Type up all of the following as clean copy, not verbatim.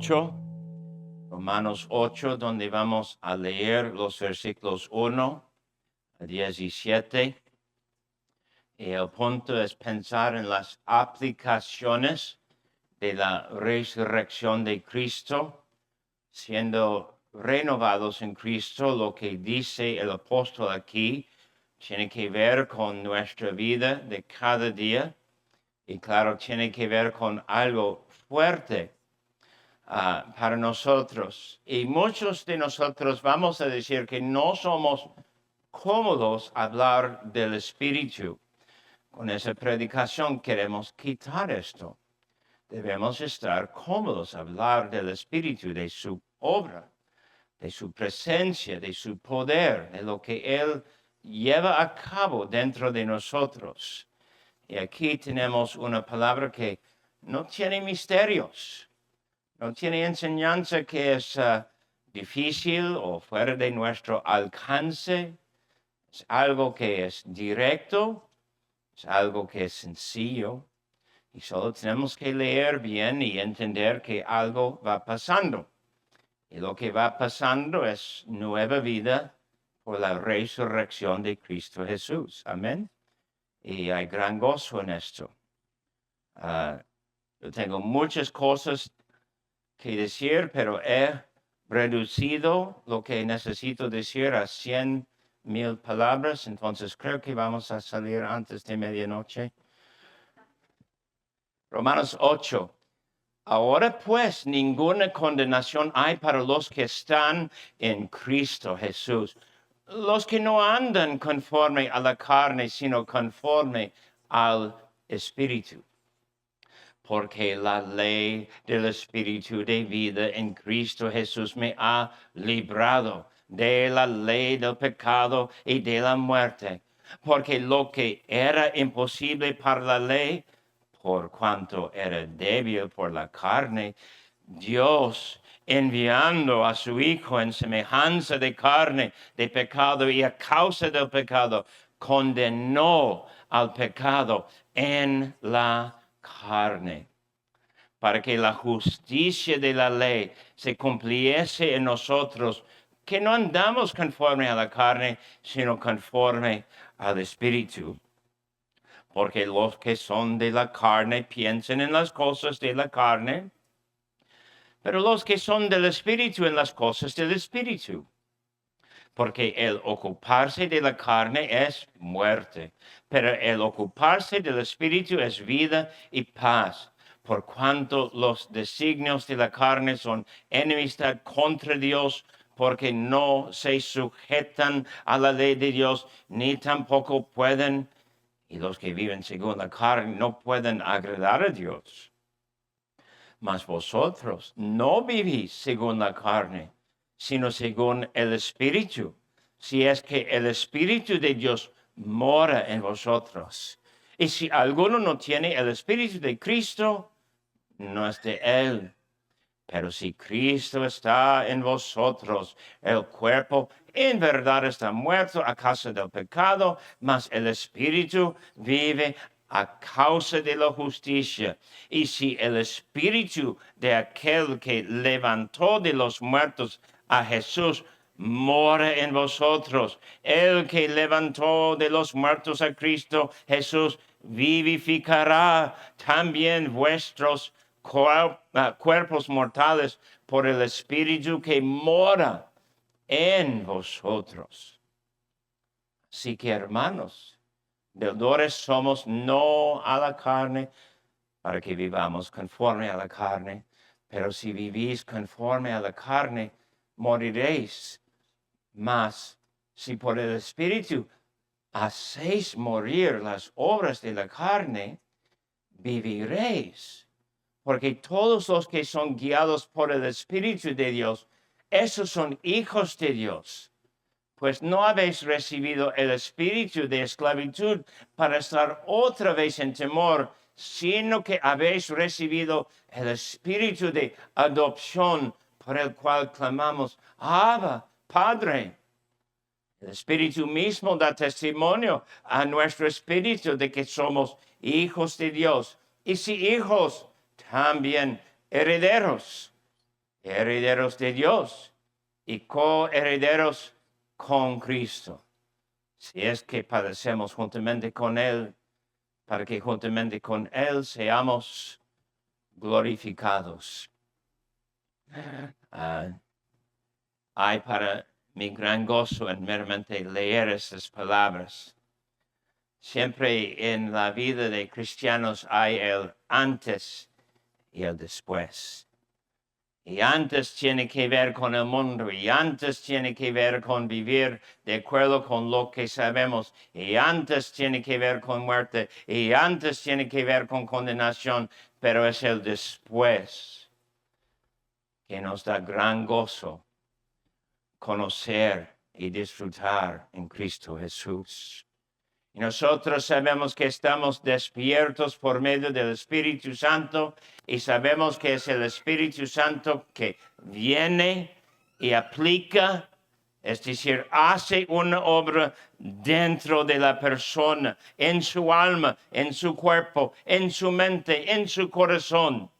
8, Romanos 8, donde vamos a leer los versículos 1 a 17. Y el punto es pensar en las aplicaciones de la resurrección de Cristo, siendo renovados en Cristo. Lo que dice el apóstol aquí tiene que ver con nuestra vida de cada día y claro, tiene que ver con algo fuerte para nosotros. Y muchos de nosotros vamos a decir que no somos cómodos hablar del Espíritu. Con esa predicación queremos quitar esto. Debemos estar cómodos a hablar del Espíritu, de su obra, de su presencia, de su poder, de lo que Él lleva a cabo dentro de nosotros. Y aquí tenemos una palabra que no tiene misterios, no tiene enseñanza que es difícil o fuera de nuestro alcance. Es algo que es directo, es algo que es sencillo. Y solo tenemos que leer bien y entender que algo va pasando. Y lo que va pasando es nueva vida por la resurrección de Cristo Jesús. Amén. Y hay gran gozo en esto. Yo tengo muchas cosas que decir, pero he reducido lo que necesito decir a 100,000 palabras. Entonces creo que vamos a salir antes de medianoche. Romanos 8. Ahora pues ninguna condenación hay para los que están en Cristo Jesús. Los que no andan conforme a la carne, sino conforme al Espíritu. Porque la ley del Espíritu de vida en Cristo Jesús me ha librado de la ley del pecado y de la muerte. Porque lo que era imposible para la ley, por cuanto era débil por la carne, Dios, enviando a su Hijo en semejanza de carne, de pecado y a causa del pecado, condenó al pecado en la carne, para que la justicia de la ley se cumpliese en nosotros, que no andamos conforme a la carne, sino conforme al Espíritu. Porque los que son de la carne piensan en las cosas de la carne, pero los que son del Espíritu en las cosas del Espíritu. Porque el ocuparse de la carne es muerte, pero el ocuparse del Espíritu es vida y paz. Por cuanto los designios de la carne son enemistad contra Dios, porque no se sujetan a la ley de Dios, ni tampoco pueden, y los que viven según la carne no pueden agradar a Dios. Mas vosotros no vivís según la carne, sino según el Espíritu, si es que el Espíritu de Dios mora en vosotros. Y si alguno no tiene el Espíritu de Cristo, no es de él. Pero si Cristo está en vosotros, el cuerpo en verdad está muerto a causa del pecado, mas el Espíritu vive a causa de la justicia. Y si el Espíritu de aquel que levantó de los muertos a Jesús mora en vosotros, el que levantó de los muertos a Cristo Jesús vivificará también vuestros cuerpos mortales por el Espíritu que mora en vosotros. Así que, hermanos, deudores somos no a la carne, para que vivamos conforme a la carne, pero si vivís conforme a la carne, moriréis. Mas si por el Espíritu hacéis morir las obras de la carne, viviréis. Porque todos los que son guiados por el Espíritu de Dios, esos son hijos de Dios. Pues no habéis recibido el espíritu de esclavitud para estar otra vez en temor, sino que habéis recibido el espíritu de adopción por el cual clamamos, Abba, Padre. El Espíritu mismo da testimonio a nuestro espíritu de que somos hijos de Dios. Y si hijos, también herederos, herederos de Dios y coherederos con Cristo. Si es que padecemos juntamente con Él, para que juntamente con Él seamos glorificados. Hay para mi gran gozo en meramente leer estas palabras. Siempre en la vida de cristianos hay el antes y el después. Y antes tiene que ver con el mundo, y antes tiene que ver con vivir de acuerdo con lo que sabemos, y antes tiene que ver con muerte, y antes tiene que ver con condenación, pero es el después que nos da gran gozo conocer y disfrutar en Cristo Jesús. Y nosotros sabemos que estamos despiertos por medio del Espíritu Santo y sabemos que es el Espíritu Santo que viene y aplica, es decir, hace una obra dentro de la persona, en su alma, en su cuerpo, en su mente, en su corazón.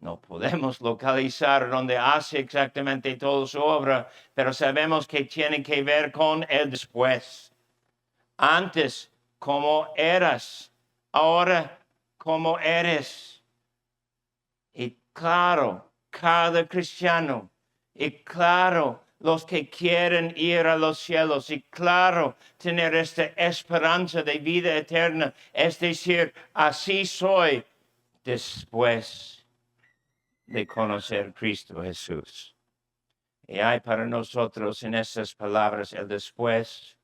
No podemos localizar donde hace exactamente toda su obra, pero sabemos que tiene que ver con el después. Antes, como eras, ahora, como eres. Y claro, cada cristiano, y claro, los que quieren ir a los cielos, y claro, tener esta esperanza de vida eterna, es decir, así soy después de conocer Cristo Jesús. Y hay para nosotros en estas palabras el después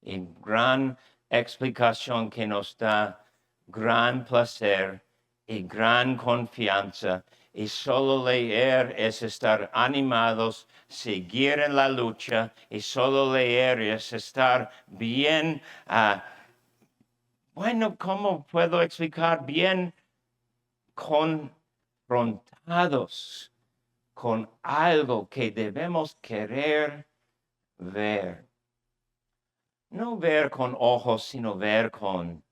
y gran explicación que nos da gran placer y gran confianza. Y solo leer es estar animados, seguir en la lucha, y solo leer es estar bien, bueno, ¿cómo puedo explicar? Bien confrontados con algo que debemos querer ver. No ver con ojos, sino ver con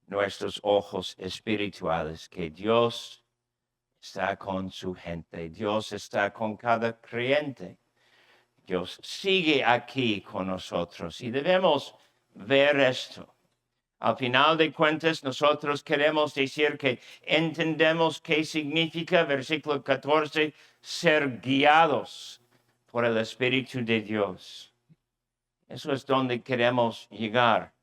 nuestros ojos espirituales, que Dios está con su gente, Dios está con cada creyente, Dios sigue aquí con nosotros y debemos ver esto. Al final de cuentas, nosotros queremos decir que entendemos qué significa, versículo 14, ser guiados por el Espíritu de Dios. Eso es donde queremos llegar.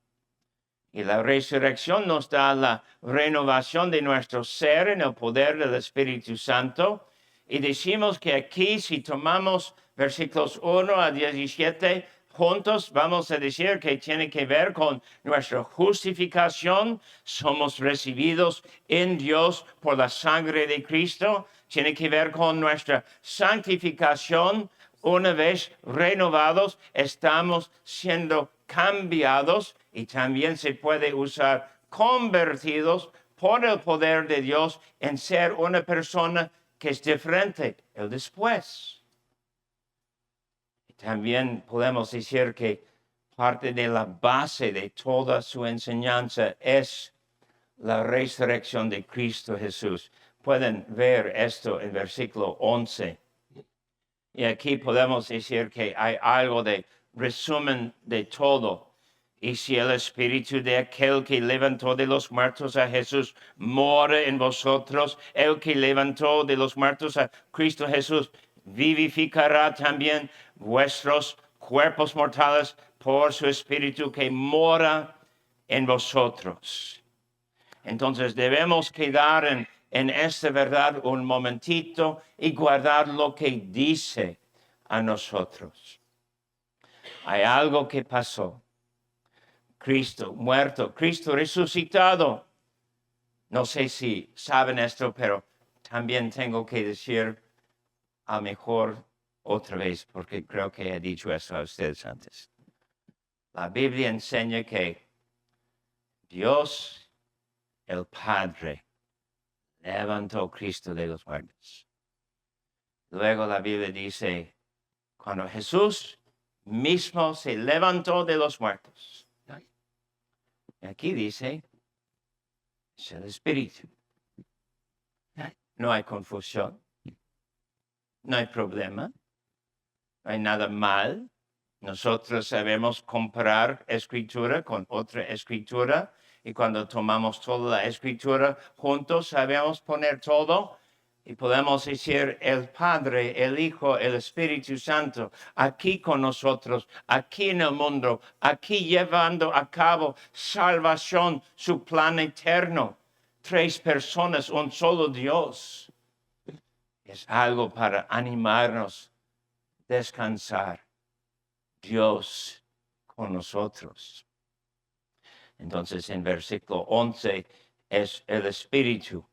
Y la resurrección nos da la renovación de nuestro ser en el poder del Espíritu Santo. Y decimos que aquí, si tomamos versículos 1 a 17 juntos, vamos a decir que tiene que ver con nuestra justificación. Somos recibidos en Dios por la sangre de Cristo. Tiene que ver con nuestra santificación. Una vez renovados, estamos siendo cambiados, y también se puede usar convertidos por el poder de Dios en ser una persona que es diferente, el después. Y también podemos decir que parte de la base de toda su enseñanza es la resurrección de Cristo Jesús. Pueden ver esto en versículo 11. Y aquí podemos decir que hay algo de resumen de todo. Y si el espíritu de aquel que levantó de los muertos a Jesús mora en vosotros, el que levantó de los muertos a Cristo Jesús vivificará también vuestros cuerpos mortales por su espíritu que mora en vosotros. Entonces debemos quedar en esta verdad un momentito y guardar lo que dice a nosotros. Hay algo que pasó. Cristo muerto, Cristo resucitado. No sé si saben esto, pero también tengo que decir a lo mejor otra vez, porque creo que he dicho eso a ustedes antes. La Biblia enseña que Dios, el Padre, levantó a Cristo de los muertos. Luego la Biblia dice, cuando Jesús mismo se levantó de los muertos. Y aquí dice, es el Espíritu. No hay confusión. No hay problema, no hay nada mal. Nosotros sabemos comparar escritura con otra escritura y cuando tomamos toda la escritura juntos sabemos poner todo y podemos decir el Padre, el Hijo, el Espíritu Santo aquí con nosotros, aquí en el mundo, aquí llevando a cabo salvación, su plan eterno. 3 personas, un solo Dios. Es algo para animarnos, descansar. Dios con nosotros. Entonces en versículo 11 es el Espíritu.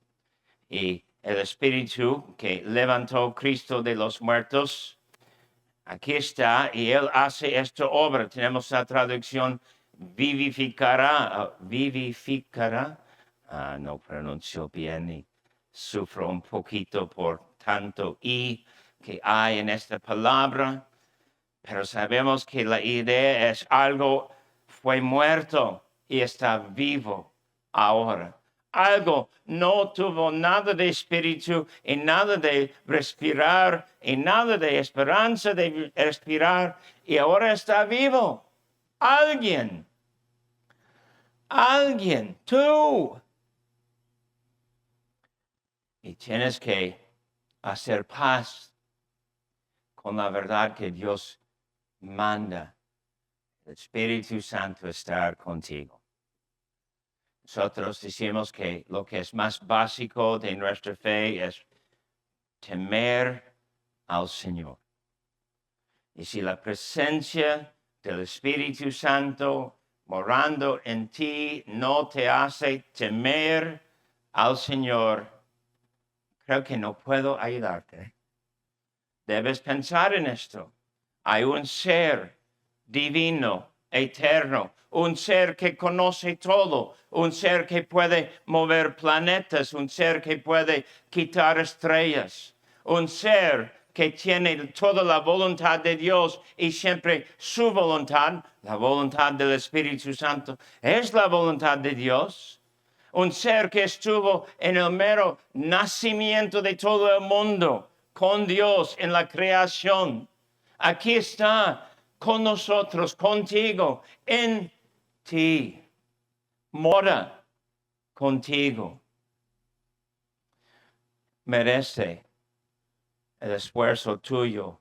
Y el Espíritu que levantó Cristo de los muertos, aquí está, y Él hace esta obra. Tenemos la traducción vivificará. No pronuncio bien y sufro un poquito por tanto y que hay en esta palabra. Pero sabemos que la idea es algo fue muerto y está vivo ahora. Algo no tuvo nada de espíritu y nada de respirar y nada de esperanza de respirar y ahora está vivo. Alguien, tú. Y tienes que hacer paz con la verdad que Dios manda el Espíritu Santo estar contigo. Nosotros decimos que lo que es más básico de nuestra fe es temer al Señor. Y si la presencia del Espíritu Santo morando en ti no te hace temer al Señor, creo que no puedo ayudarte. Debes pensar en esto. Hay un ser divino, eterno, un ser que conoce todo, un ser que puede mover planetas, un ser que puede quitar estrellas, un ser que tiene toda la voluntad de Dios y siempre su voluntad, la voluntad del Espíritu Santo, es la voluntad de Dios. Un ser que estuvo en el mero nacimiento de todo el mundo, con Dios en la creación. Aquí está con nosotros, contigo, en ti. Mora contigo. Merece el esfuerzo tuyo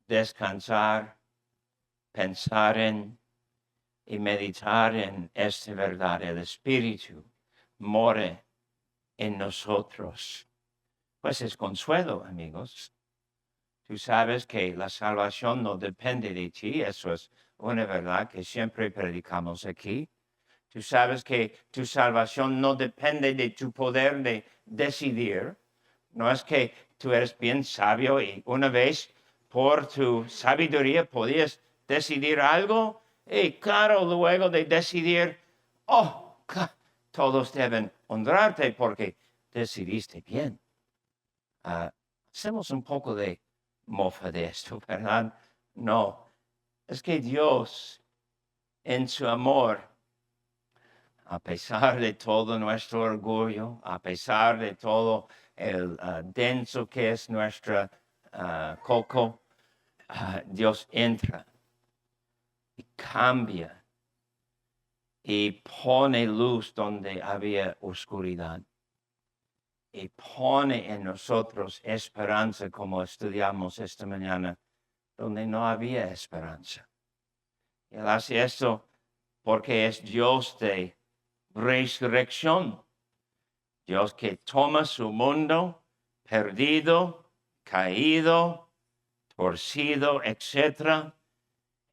descansar, pensar en y meditar en esta verdad. El Espíritu more en nosotros. Pues es consuelo, amigos. Tú sabes que la salvación no depende de ti. Eso es una verdad que siempre predicamos aquí. Tú sabes que tu salvación no depende de tu poder de decidir. No es que tú eres bien sabio y una vez por tu sabiduría podías decidir algo y claro, luego de decidir, todos deben honrarte porque decidiste bien. Hacemos un poco de mofa de esto, ¿verdad? No, es que Dios en su amor, a pesar de todo nuestro orgullo, a pesar de todo el denso que es nuestra coco, Dios entra y cambia y pone luz donde había oscuridad y pone en nosotros esperanza como estudiamos esta mañana, donde no había esperanza. Y Él hace esto porque es Dios de resurrección. Dios que toma su mundo perdido, caído, torcido, etc.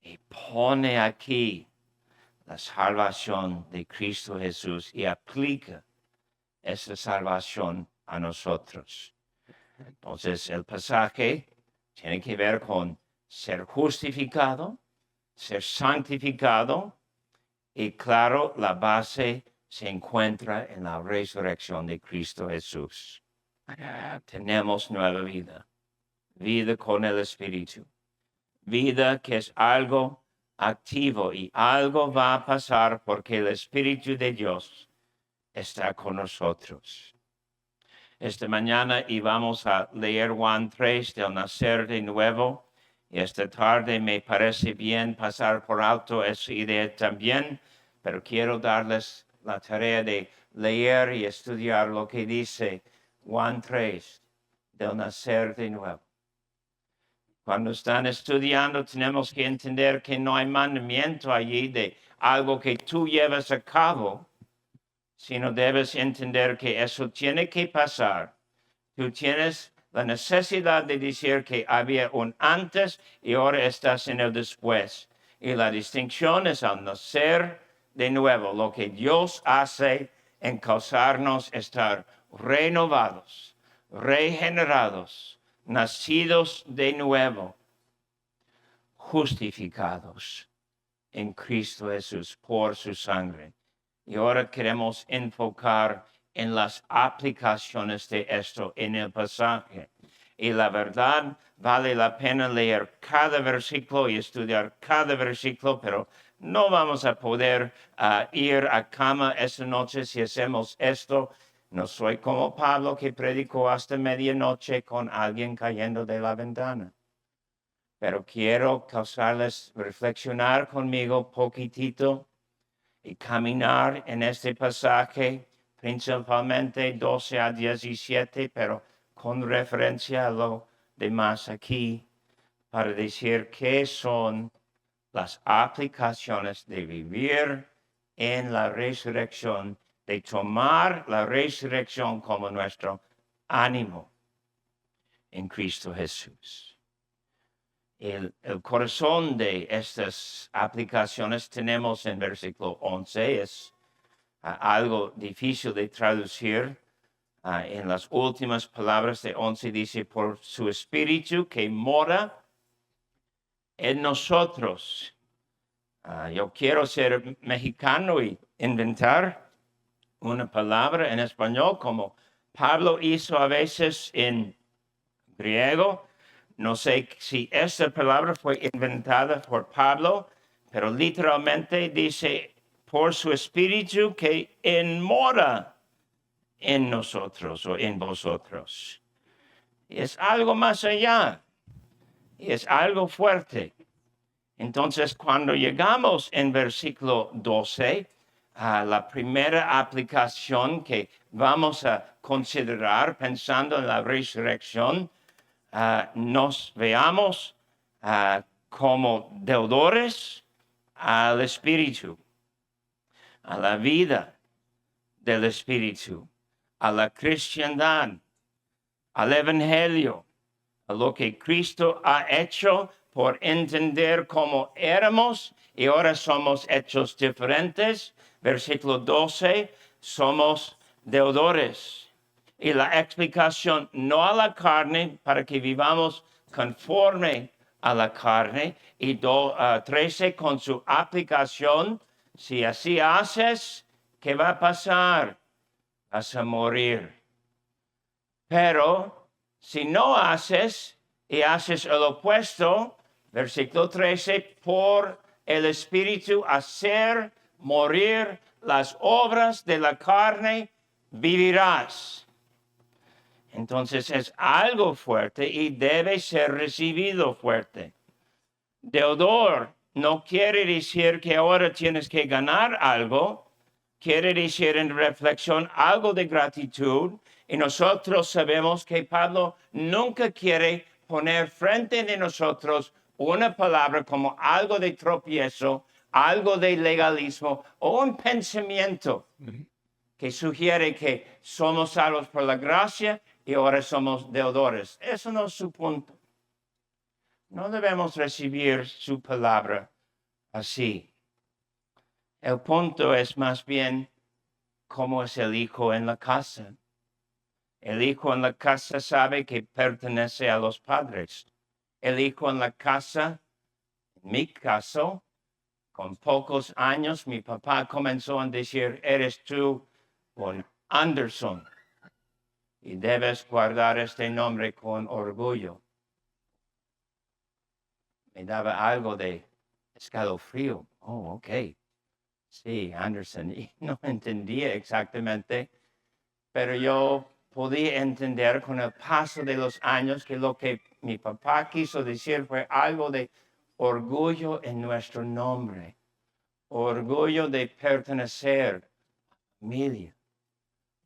y pone aquí la salvación de Cristo Jesús y aplica esa salvación a nosotros. Entonces el pasaje tiene que ver con ser justificado, ser santificado y claro, la base se encuentra en la resurrección de Cristo Jesús. Tenemos nueva vida, vida con el Espíritu, vida que es algo activo y algo va a pasar porque el Espíritu de Dios está con nosotros. Esta mañana íbamos a leer Juan 3 del nacer de nuevo. Y esta tarde me parece bien pasar por alto esa idea también, pero quiero darles la tarea de leer y estudiar lo que dice Juan 3 del nacer de nuevo. Cuando están estudiando, tenemos que entender que no hay mandamiento allí de algo que tú llevas a cabo, sino debes entender que eso tiene que pasar. Tú tienes la necesidad de decir que había un antes y ahora estás en el después. Y la distinción es al nacer de nuevo, lo que Dios hace en causarnos estar renovados, regenerados, nacidos de nuevo, justificados en Cristo Jesús por su sangre. Y ahora queremos enfocar en las aplicaciones de esto en el pasaje. Y la verdad, vale la pena leer cada versículo y estudiar cada versículo, pero no vamos a poder ir a cama esta noche si hacemos esto. No soy como Pablo que predicó hasta medianoche con alguien cayendo de la ventana. Pero quiero causarles reflexionar conmigo poquitito y caminar en este pasaje, principalmente 12 a 17, pero con referencia a lo demás aquí, para decir qué son las aplicaciones de vivir en la resurrección, de tomar la resurrección como nuestro ánimo en Cristo Jesús. El corazón de estas aplicaciones tenemos en versículo 11, es algo difícil de traducir. En las últimas palabras de 11 dice, por su espíritu que mora en nosotros. Yo quiero ser mexicano y inventar una palabra en español como Pablo hizo a veces en griego. No sé si esta palabra fue inventada por Pablo, pero literalmente dice, por su espíritu que mora en nosotros o en vosotros. Y es algo más allá, y es algo fuerte. Entonces, cuando llegamos en versículo 12, a la primera aplicación que vamos a considerar pensando en la resurrección, nos veamos como deudores al Espíritu, a la vida del Espíritu, a la cristiandad, al Evangelio, a lo que Cristo ha hecho por entender cómo éramos y ahora somos hechos diferentes. Versículo 12, somos deudores. Y la explicación no a la carne para que vivamos conforme a la carne. Y 13 con su aplicación, si así haces, ¿qué va a pasar? Vas a morir. Pero si no haces y haces el opuesto, versículo 13, por el Espíritu hacer morir las obras de la carne, vivirás. Entonces es algo fuerte y debe ser recibido fuerte. Deudor no quiere decir que ahora tienes que ganar algo, quiere decir en reflexión algo de gratitud. Y nosotros sabemos que Pablo nunca quiere poner frente de nosotros una palabra como algo de tropiezo, algo de legalismo o un pensamiento que sugiere que somos salvos por la gracia y ahora somos deudores. Eso no es su punto. No debemos recibir su palabra así. El punto es más bien cómo es el hijo en la casa. El hijo en la casa sabe que pertenece a los padres. El hijo en la casa, en mi caso, con pocos años, mi papá comenzó a decir, eres tú un Anderson. Y debes guardar este nombre con orgullo. Me daba algo de escalofrío. Oh, ok. Sí, Anderson. Y no entendía exactamente, pero yo podía entender con el paso de los años que lo que mi papá quiso decir fue algo de orgullo en nuestro nombre, orgullo de pertenecer a la familia.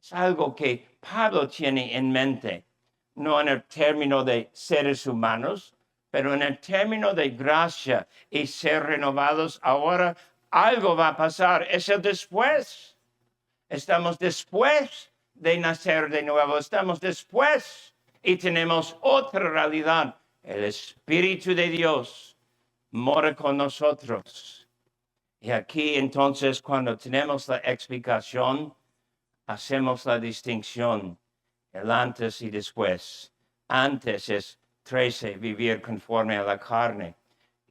Es algo que Pablo tiene en mente, no en el término de seres humanos, pero en el término de gracia y ser renovados. Ahora algo va a pasar, es el después. Estamos después de nacer de nuevo, estamos después y tenemos otra realidad. El Espíritu de Dios mora con nosotros. Y aquí entonces cuando tenemos la explicación, hacemos la distinción, el antes y después. Antes es 13, vivir conforme a la carne,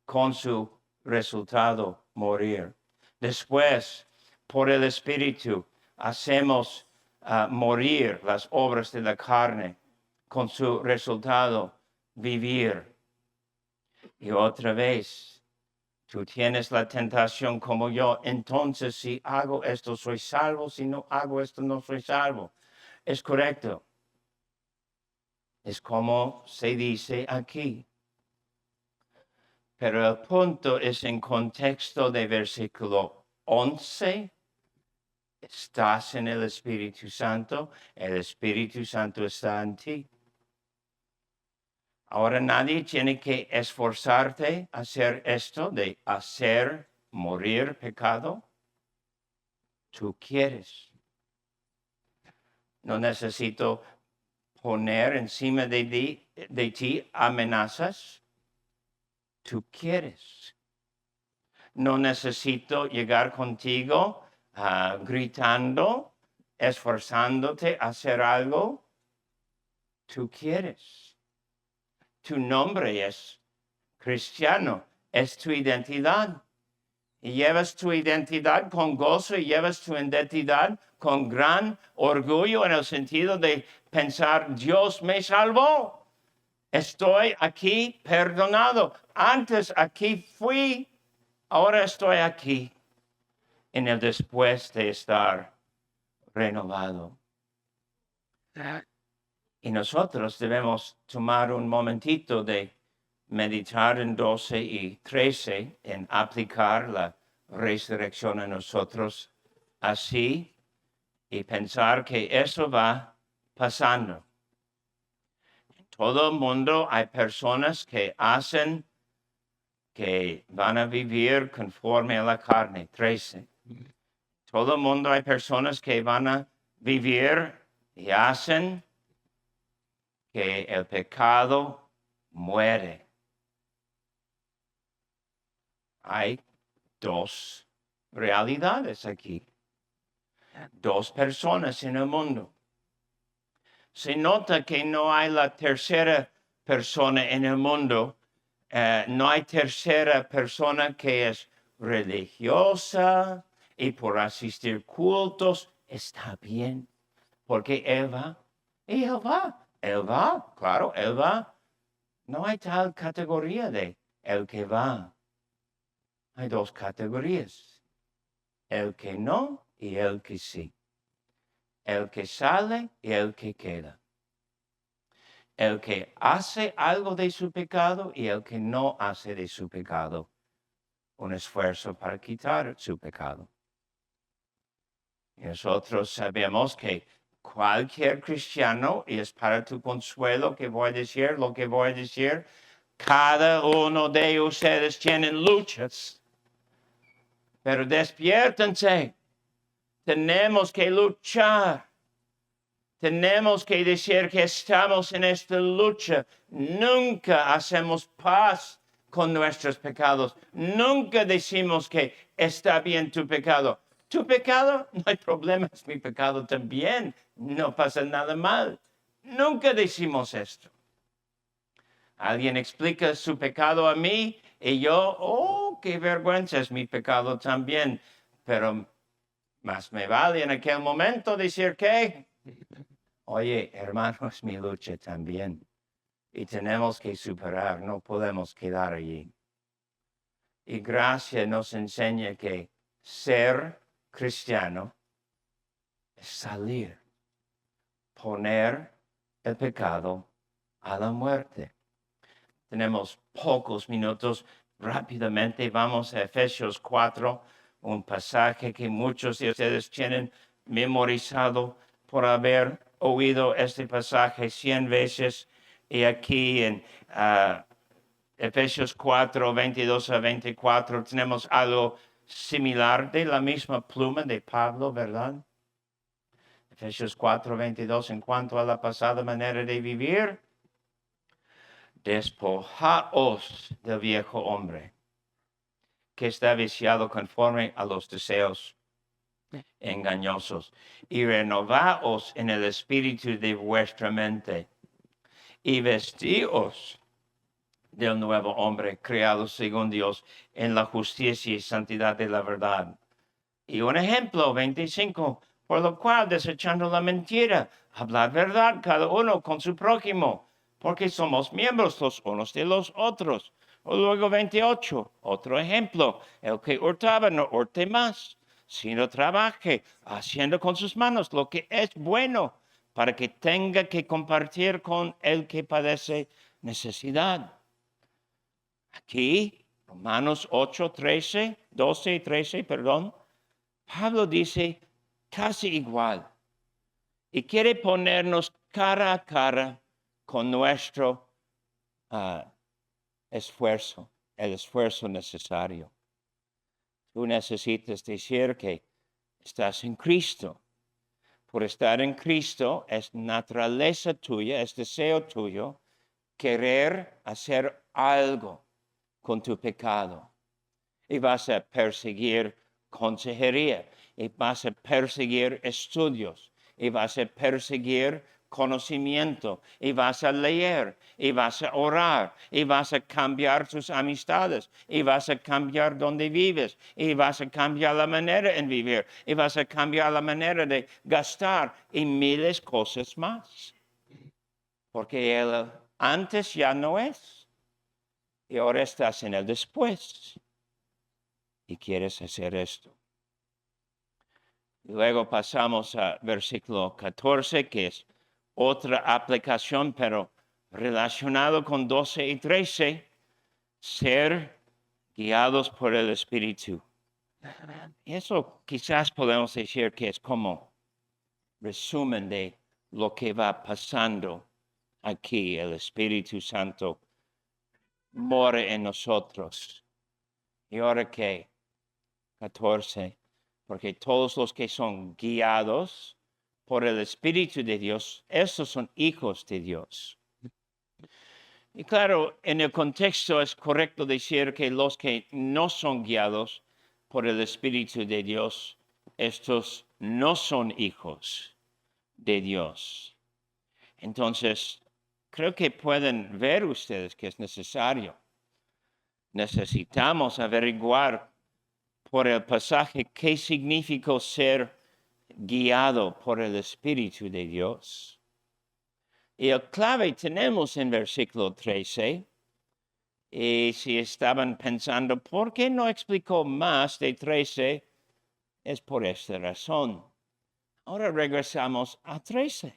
con su resultado, morir. Después, por el Espíritu, hacemos morir las obras de la carne, con su resultado, vivir. Y otra vez, tú tienes la tentación como yo, entonces si hago esto soy salvo, si no hago esto no soy salvo. Es correcto. Es como se dice aquí. Pero el punto es en contexto de versículo 11. Estás en el Espíritu Santo está en ti. Ahora nadie tiene que esforzarte a hacer esto, de hacer morir pecado. Tú quieres. No necesito poner encima de ti amenazas. Tú quieres. No necesito llegar contigo gritando, esforzándote a hacer algo. Tú quieres. Tu nombre es cristiano, es tu identidad. Y llevas tu identidad con gozo y llevas tu identidad con gran orgullo en el sentido de pensar, Dios me salvó. Estoy aquí perdonado. Antes aquí fui, ahora estoy aquí en el después de estar renovado. Y nosotros debemos tomar un momentito de meditar en 12 y 13, en aplicar la resurrección a nosotros así y pensar que eso va pasando. En todo el mundo hay personas que van a vivir conforme a la carne. 13. Todo el mundo hay personas que van a vivir y hacen que el pecado muere. Hay dos realidades aquí. Dos personas en el mundo. Se nota que no hay la tercera persona en el mundo. No hay tercera persona que es religiosa y por asistir cultos está bien. Porque él va y él va. Él va, claro, él va. No hay tal categoría de el que va. Hay dos categorías. El que no y el que sí. El que sale y el que queda. El que hace algo de su pecado y el que no hace de su pecado un esfuerzo para quitar su pecado. Y nosotros sabemos que cualquier cristiano, y es para tu consuelo que voy a decir lo que voy a decir, cada uno de ustedes tienen luchas, pero despiértense. Tenemos que luchar. Tenemos que decir que estamos en esta lucha. Nunca hacemos paz con nuestros pecados. Nunca decimos que está bien tu pecado. Tu pecado, no hay problema, es mi pecado también. No pasa nada mal. Nunca decimos esto. Alguien explica su pecado a mí y yo, oh, qué vergüenza, es mi pecado también. Pero más me vale en aquel momento decir que, oye, hermano, es mi lucha también. Y tenemos que superar, no podemos quedar allí. Y gracia nos enseña que ser cristiano es salir, poner el pecado a la muerte. Tenemos pocos minutos. Rápidamente vamos a Efesios 4, un pasaje que muchos de ustedes tienen memorizado por haber oído este pasaje 100 veces. Y aquí en Efesios 4, 22 a 24 tenemos algo similar de la misma pluma de Pablo, ¿verdad? Efesios 4, 22, en cuanto a la pasada manera de vivir, despojaos del viejo hombre, que está viciado conforme a los deseos engañosos, y renovaos en el espíritu de vuestra mente, y vestíos del nuevo hombre, creado según Dios, en la justicia y santidad de la verdad. Y un ejemplo, 25, por lo cual, desechando la mentira, hablad verdad cada uno con su prójimo, porque somos miembros los unos de los otros. O luego 28, otro ejemplo, el que hurtaba no hurte más, sino trabaje, haciendo con sus manos lo que es bueno, para que tenga que compartir con el que padece necesidad. Aquí, Romanos 8, 13, 12 y 13, perdón, Pablo dice casi igual y quiere ponernos cara a cara con nuestro esfuerzo, el esfuerzo necesario. Tú necesitas decir que estás en Cristo. Por estar en Cristo es naturaleza tuya, es deseo tuyo querer hacer algo con tu pecado. Y vas a perseguir consejería, y vas a perseguir estudios, y vas a perseguir conocimiento, y vas a leer, y vas a orar, y vas a cambiar tus amistades, y vas a cambiar donde vives, y vas a cambiar la manera en vivir, y vas a cambiar la manera de gastar, y miles cosas más. Porque el antes ya no es, y ahora estás en el después. Y quieres hacer esto. Luego pasamos a versículo 14, que es otra aplicación, pero relacionado con 12 y 13, ser guiados por el Espíritu. Y eso quizás podemos decir que es como resumen de lo que va pasando aquí. El Espíritu Santo mora en nosotros. Y ahora que 14, porque todos los que son guiados por el Espíritu de Dios, esos son hijos de Dios. Y claro, en el contexto es correcto decir que los que no son guiados por el Espíritu de Dios, estos no son hijos de Dios. Entonces, creo que pueden ver ustedes que es necesario. Necesitamos averiguar por el pasaje qué significa ser guiado por el Espíritu de Dios. Y el clave tenemos en versículo 13. Y si estaban pensando, ¿por qué no explicó más de 13? Es por esta razón. Ahora regresamos a 13.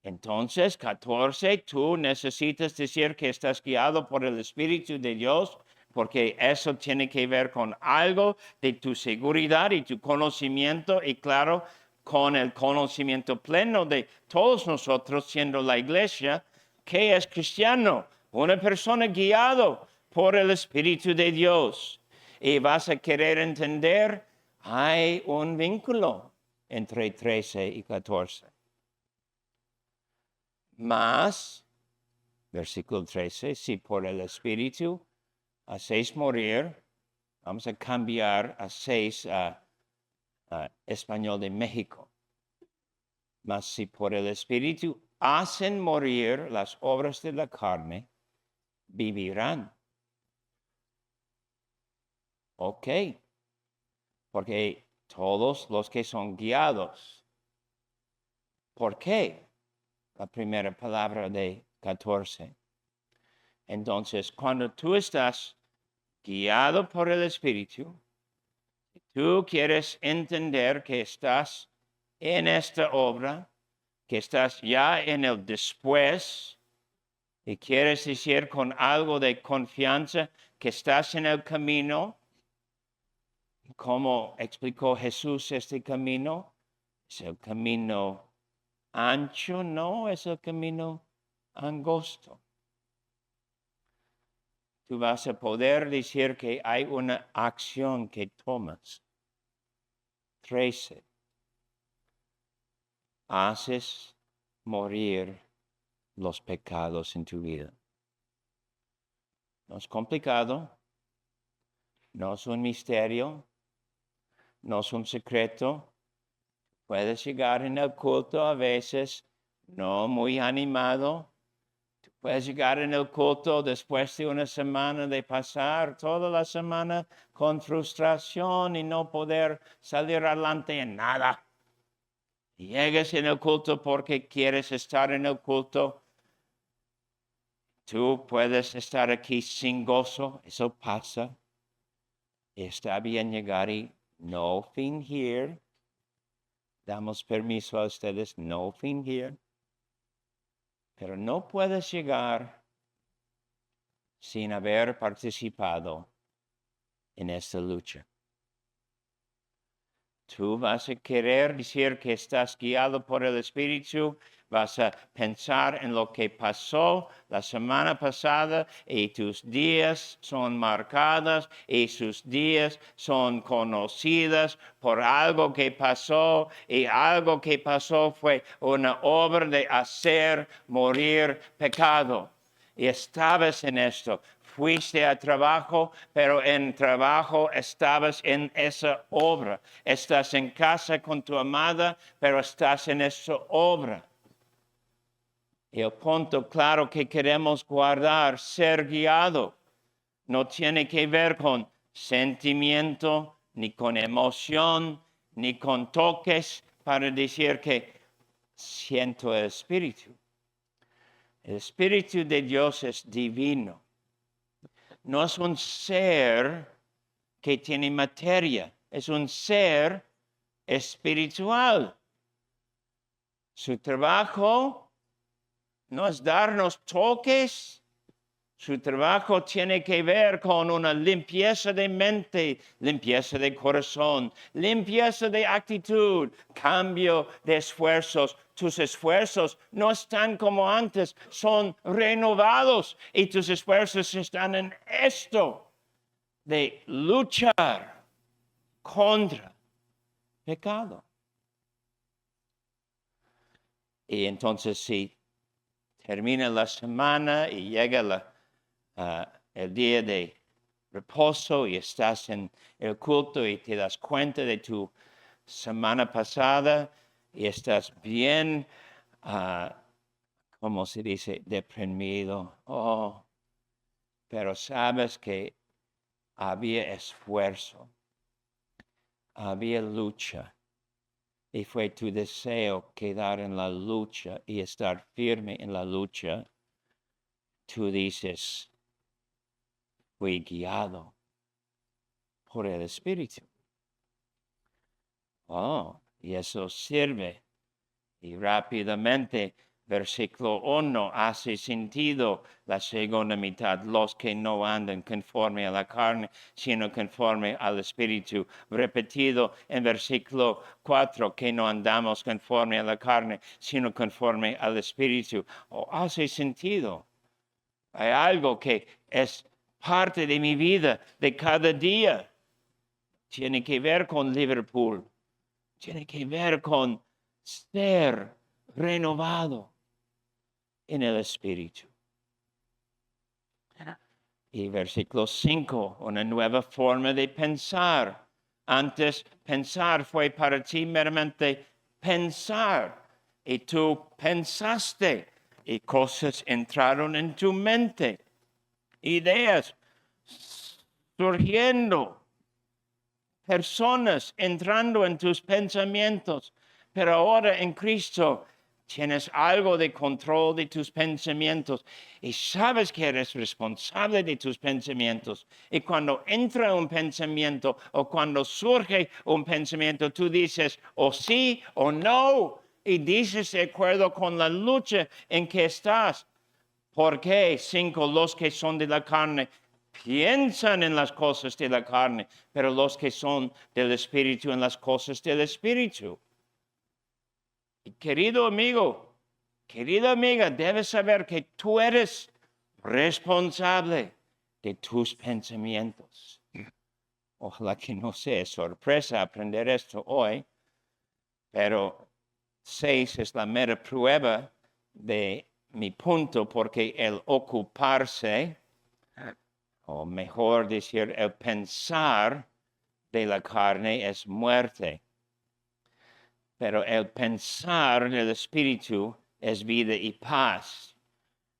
Entonces, 14, tú necesitas decir que estás guiado por el Espíritu de Dios, porque eso tiene que ver con algo de tu seguridad y tu conocimiento, y claro, con el conocimiento pleno de todos nosotros, siendo la iglesia, que es cristiano, una persona guiado por el Espíritu de Dios. Y vas a querer entender, hay un vínculo entre 13 y 14. Mas, versículo 13, si por el Espíritu hacéis morir, vamos a cambiar a 6 a español de México. Mas si por el Espíritu hacen morir las obras de la carne, vivirán. Ok, porque todos los que son guiados. ¿Por qué? La primera palabra de 14. Entonces, cuando tú estás guiado por el Espíritu, tú quieres entender que estás en esta obra, que estás ya en el después y quieres decir con algo de confianza que estás en el camino, como explicó Jesús este camino, es el camino ancho, no es el camino angosto. Tú vas a poder decir que hay una acción que tomas. 13. Haces morir los pecados en tu vida. No es complicado, no es un misterio, no es un secreto. Puedes llegar en el culto a veces no muy animado. Puedes llegar en el culto después de una semana de pasar toda la semana con frustración y no poder salir adelante en nada. Llegas en el culto porque quieres estar en el culto. Tú puedes estar aquí sin gozo, eso pasa. Está bien llegar y no fingir. Damos permiso a ustedes no fingir. Pero no puedes llegar sin haber participado en esta lucha. Tú vas a querer decir que estás guiado por el Espíritu, vas a pensar en lo que pasó la semana pasada y tus días son marcados y sus días son conocidas por algo que pasó y algo que pasó fue una obra de hacer morir pecado. Y estabas en esto. Fuiste a trabajo, pero en trabajo estabas en esa obra. Estás en casa con tu amada, pero estás en esa obra. Y el punto claro que queremos guardar, ser guiado, no tiene que ver con sentimiento, ni con emoción, ni con toques para decir que siento el Espíritu. El Espíritu de Dios es divino. No es un ser que tiene materia, es un ser espiritual. Su trabajo no es darnos toques. Su trabajo tiene que ver con una limpieza de mente, limpieza de corazón, limpieza de actitud, cambio de esfuerzos. Tus esfuerzos no están como antes, son renovados y tus esfuerzos están en esto de luchar contra pecado. Y entonces si termina la semana y llega el día de reposo y estás en el culto y te das cuenta de tu semana pasada y estás bien, ¿cómo se dice? Deprimido. Pero sabes que había esfuerzo, había lucha. Y fue tu deseo quedar en la lucha y estar firme en la lucha. Tú dices, fui guiado por el Espíritu. Y eso sirve. Y rápidamente, versículo 1 hace sentido la segunda mitad. Los que no andan conforme a la carne, sino conforme al Espíritu. Repetido en versículo 4, que no andamos conforme a la carne, sino conforme al Espíritu. Hace sentido. Hay algo que es parte de mi vida, de cada día. Tiene que ver con Liverpool. Tiene que ver con ser renovado en el Espíritu. Y versículo 5, una nueva forma de pensar. Antes pensar fue para ti meramente pensar. Y tú pensaste y cosas entraron en tu mente. Ideas surgiendo. Personas entrando en tus pensamientos. Pero ahora en Cristo tienes algo de control de tus pensamientos y sabes que eres responsable de tus pensamientos. Y cuando entra un pensamiento o cuando surge un pensamiento, tú dices o sí o no. y dices de acuerdo con la lucha en que estás. Porque 5, los que son de la carne piensan en las cosas de la carne, pero los que son del Espíritu en las cosas del Espíritu. Y querido amigo, querida amiga, debes saber que tú eres responsable de tus pensamientos. Ojalá que no sea sorpresa aprender esto hoy, pero 6 es la mera prueba de mi punto, porque el ocuparse, o mejor decir, el pensar de la carne es muerte. Pero el pensar del Espíritu es vida y paz.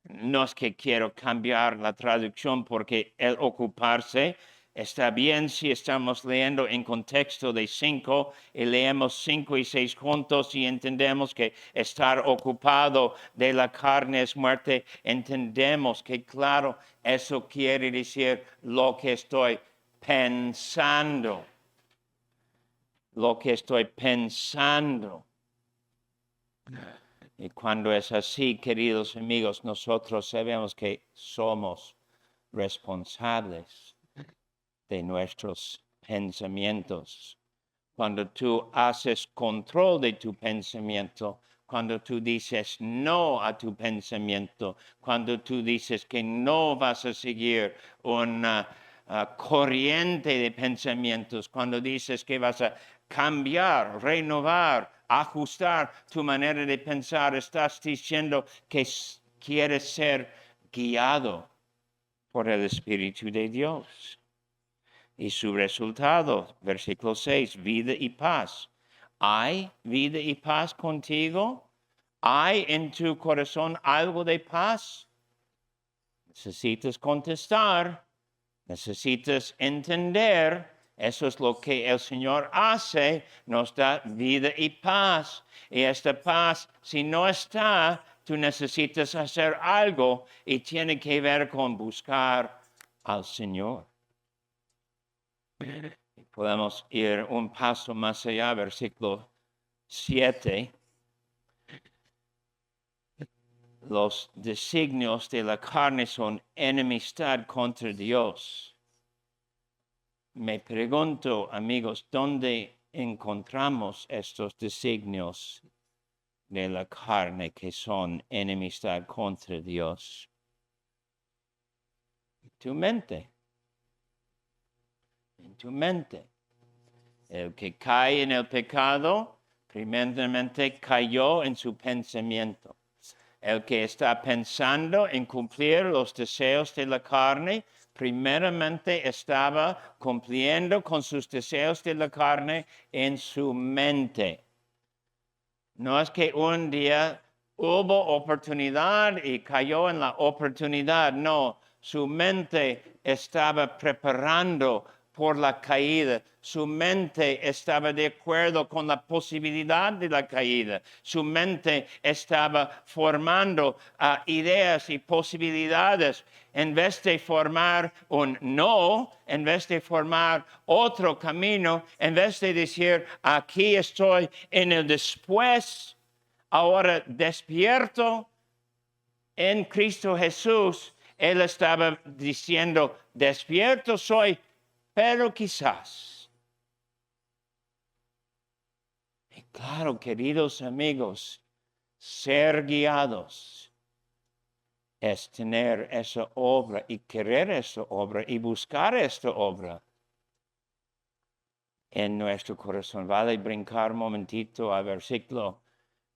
No es que quiero cambiar la traducción porque el ocuparse está bien si estamos leyendo en contexto de 5 y leemos 5 y 6 juntos y entendemos que estar ocupado de la carne es muerte. Entendemos que claro, eso quiere decir lo que estoy pensando. Lo que estoy pensando. Y cuando es así, queridos amigos, nosotros sabemos que somos responsables de nuestros pensamientos. Cuando tú haces control de tu pensamiento, cuando tú dices no a tu pensamiento, cuando tú dices que no vas a seguir una corriente de pensamientos, cuando dices que vas a cambiar, renovar, ajustar tu manera de pensar, estás diciendo que quieres ser guiado por el Espíritu de Dios. Y su resultado, versículo 6, vida y paz. ¿Hay vida y paz contigo? ¿Hay en tu corazón algo de paz? Necesitas contestar, necesitas entender. Eso es lo que el Señor hace, nos da vida y paz. Y esta paz, si no está, tú necesitas hacer algo y tiene que ver con buscar al Señor. Podemos ir un paso más allá, versículo 7. Los designios de la carne son enemistad contra Dios. Me pregunto, amigos, ¿dónde encontramos estos designios de la carne que son enemistad contra Dios? En tu mente. En tu mente. El que cae en el pecado, primeramente cayó en su pensamiento. El que está pensando en cumplir los deseos de la carne, primeramente estaba cumpliendo con sus deseos de la carne en su mente. No es que un día hubo oportunidad y cayó en la oportunidad. No, su mente estaba preparando por la caída. Su mente estaba de acuerdo con la posibilidad de la caída. Su mente estaba formando ideas y posibilidades. En vez de formar un no, en vez de formar otro camino, en vez de decir, aquí estoy en el después, ahora despierto en Cristo Jesús, él estaba diciendo, despierto soy, pero quizás. Y claro, queridos amigos, ser guiados es tener esa obra y querer esa obra y buscar esta obra en nuestro corazón. Vale brincar un momentito al versículo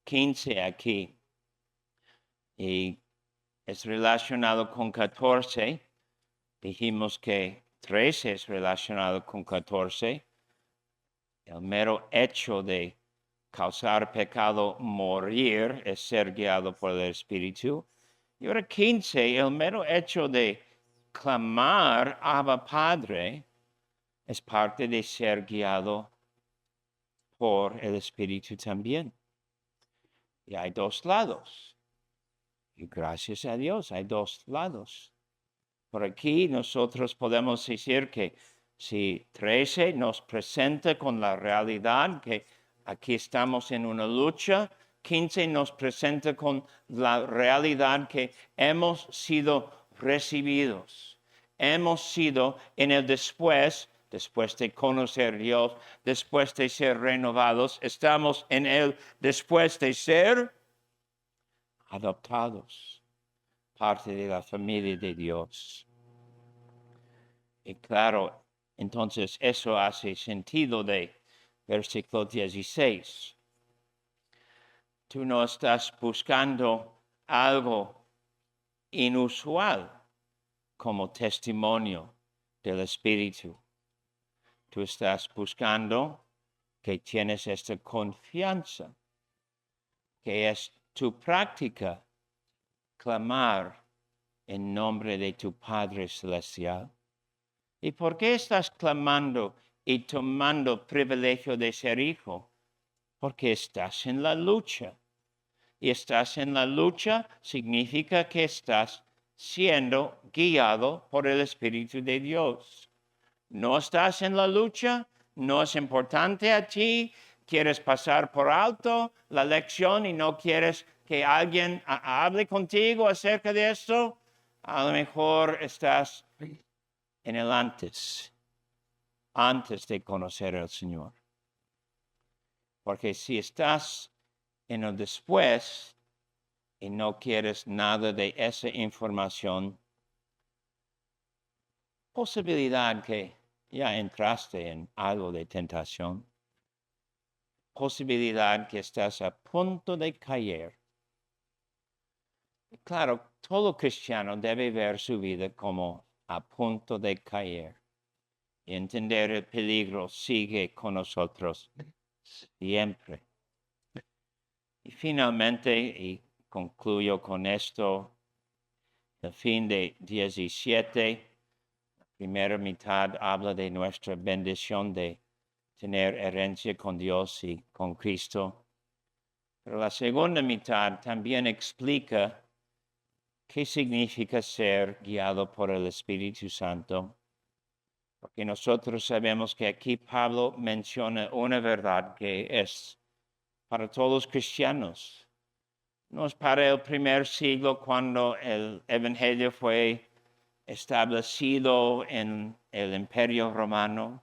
15 aquí. Y es relacionado con 14. Dijimos que 13 es relacionado con 14. El mero hecho de causar pecado, morir, es ser guiado por el Espíritu. Y ahora 15, el mero hecho de clamar Abba Padre es parte de ser guiado por el Espíritu también. Y hay dos lados. Y gracias a Dios hay dos lados. Por aquí nosotros podemos decir que si 13 nos presenta con la realidad que aquí estamos en una lucha, 15 nos presenta con la realidad que hemos sido recibidos. Hemos sido en el después de conocer a Dios, después de ser renovados, estamos en el después de ser adoptados, parte de la familia de Dios. Y claro, entonces eso hace sentido de versículo 16. Tú no estás buscando algo inusual como testimonio del Espíritu. Tú estás buscando que tienes esta confianza, que es tu práctica clamar en nombre de tu Padre Celestial. ¿Y por qué estás clamando y tomando privilegio de ser hijo? Porque estás en la lucha. Y estás en la lucha significa que estás siendo guiado por el Espíritu de Dios. No estás en la lucha, no es importante a ti, quieres pasar por alto la lección y no quieres que alguien hable contigo acerca de esto. A lo mejor estás en el antes de conocer al Señor. Porque si estás en el después y no quieres nada de esa información, posibilidad que ya entraste en algo de tentación, posibilidad que estás a punto de caer. Claro, todo cristiano debe ver su vida como a punto de caer. Y entender el peligro sigue con nosotros siempre. Y finalmente, y concluyo con esto, el fin de 17, la primera mitad habla de nuestra bendición de tener herencia con Dios y con Cristo. Pero la segunda mitad también explica qué significa ser guiado por el Espíritu Santo. Porque nosotros sabemos que aquí Pablo menciona una verdad que es para todos los cristianos. No es para el primer siglo cuando el Evangelio fue establecido en el Imperio Romano.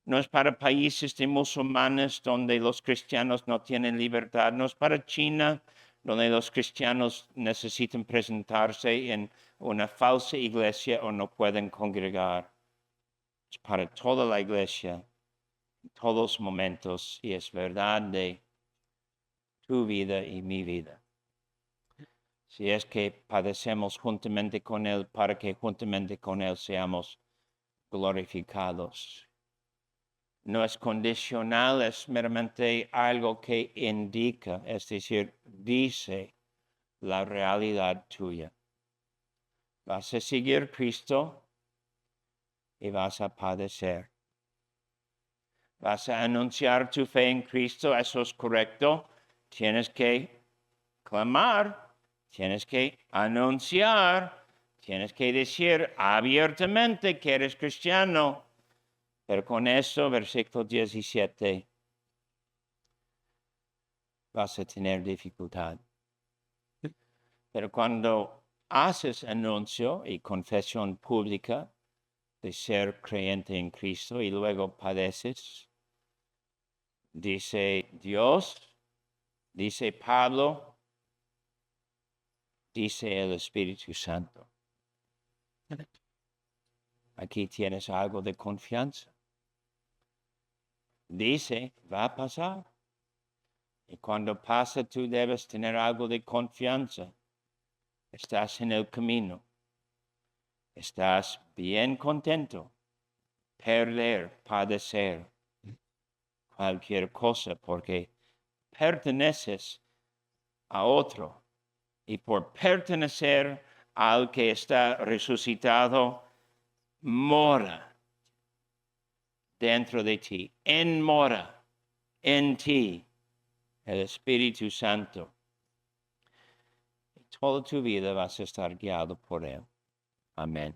No es para países de musulmanes donde los cristianos no tienen libertad. No es para China, donde los cristianos necesitan presentarse en una falsa iglesia o no pueden congregar. Es para toda la iglesia, en todos los momentos, y es verdad de tu vida y mi vida. Si es que padecemos juntamente con Él, para que juntamente con Él seamos glorificados. No es condicional, es meramente algo que indica, es decir, dice la realidad tuya. Vas a seguir Cristo y vas a padecer. Vas a anunciar tu fe en Cristo, eso es correcto. Tienes que clamar, tienes que anunciar, tienes que decir abiertamente que eres cristiano. Pero con eso, versículo 17, vas a tener dificultad. Pero cuando haces anuncio y confesión pública de ser creyente en Cristo y luego padeces, dice Dios, dice Pablo, dice el Espíritu Santo. Aquí tienes algo de confianza. Dice, va a pasar. Y cuando pasa, tú debes tener algo de confianza. Estás en el camino. Estás bien contento. Perder, padecer, cualquier cosa, porque perteneces a otro. Y por pertenecer al que está resucitado, mora dentro de ti, mora en ti el Espíritu Santo. Y toda tu vida vas a estar guiado por Él. Amén.